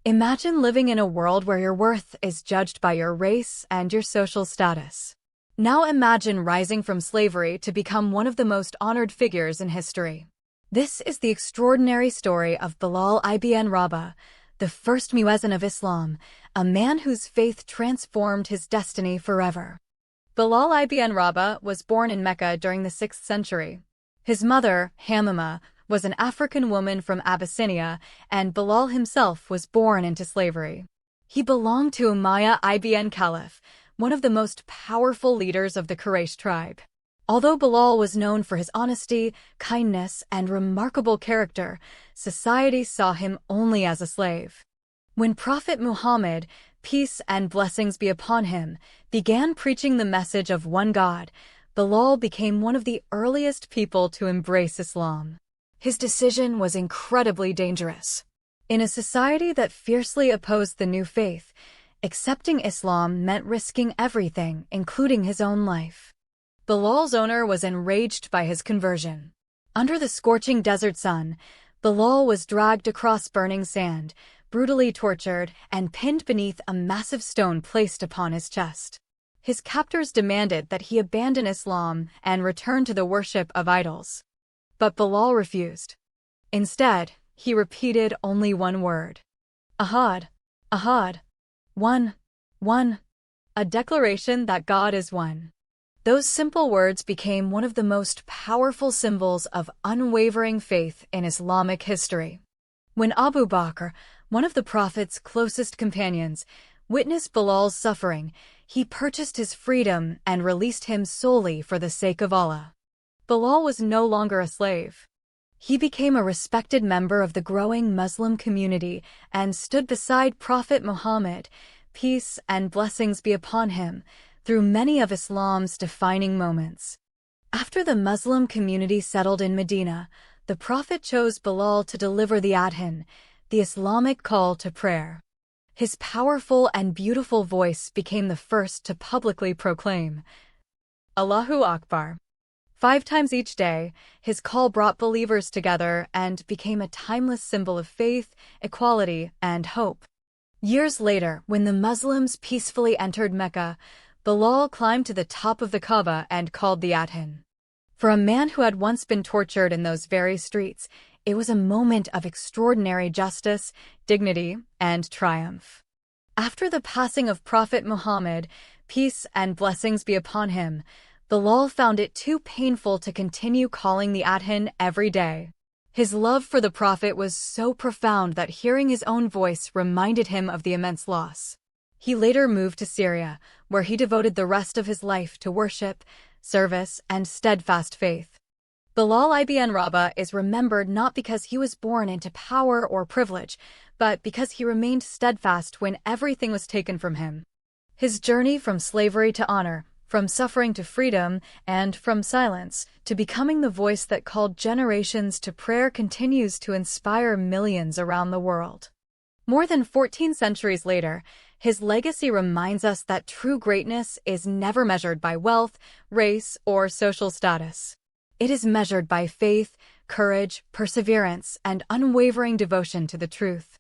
Imagine living in a world where your worth is judged by your race and your social status. Now imagine rising from slavery to become one of the most honored figures in history. This is the extraordinary story of Bilal ibn Rabah, the first Muezzin of Islam, a man whose faith transformed his destiny forever. Bilal ibn Rabah was born in Mecca during the 6th century. His mother, Hamama, was an African woman from Abyssinia, and Bilal himself was born into slavery. He belonged to Umayyah ibn Khalaf, one of the most powerful leaders of the Quraysh tribe. Although Bilal was known for his honesty, kindness, and remarkable character, society saw him only as a slave. When Prophet Muhammad, peace and blessings be upon him, began preaching the message of one God, Bilal became one of the earliest people to embrace Islam. His decision was incredibly dangerous. In a society that fiercely opposed the new faith, accepting Islam meant risking everything, including his own life. Bilal's owner was enraged by his conversion. Under the scorching desert sun, Bilal was dragged across burning sand, brutally tortured, and pinned beneath a massive stone placed upon his chest. His captors demanded that he abandon Islam and return to the worship of idols. But Bilal refused. Instead, he repeated only one word. Ahad, Ahad. One, a declaration that God is one. Those simple words became one of the most powerful symbols of unwavering faith in Islamic history. When Abu Bakr, one of the Prophet's closest companions, witnessed Bilal's suffering, he purchased his freedom and released him solely for the sake of Allah. Bilal was no longer a slave. He became a respected member of the growing Muslim community and stood beside Prophet Muhammad, peace and blessings be upon him, through many of Islam's defining moments. After the Muslim community settled in Medina, the Prophet chose Bilal to deliver the Adhan, the Islamic call to prayer. His powerful and beautiful voice became the first to publicly proclaim, Allahu Akbar. 5 times each day, his call brought believers together and became a timeless symbol of faith, equality, and hope. Years later, when the Muslims peacefully entered Mecca, Bilal climbed to the top of the Kaaba and called the Adhan. For a man who had once been tortured in those very streets, it was a moment of extraordinary justice, dignity, and triumph. After the passing of Prophet Muhammad, peace and blessings be upon him, Bilal found it too painful to continue calling the Adhan every day. His love for the Prophet was so profound that hearing his own voice reminded him of the immense loss. He later moved to Syria, where he devoted the rest of his life to worship, service, and steadfast faith. Bilal ibn Rabah is remembered not because he was born into power or privilege, but because he remained steadfast when everything was taken from him. His journey from slavery to honor, from suffering to freedom, and from silence to becoming the voice that called generations to prayer continues to inspire millions around the world. More than 14 centuries later, his legacy reminds us that true greatness is never measured by wealth, race, or social status. It is measured by faith, courage, perseverance, and unwavering devotion to the truth.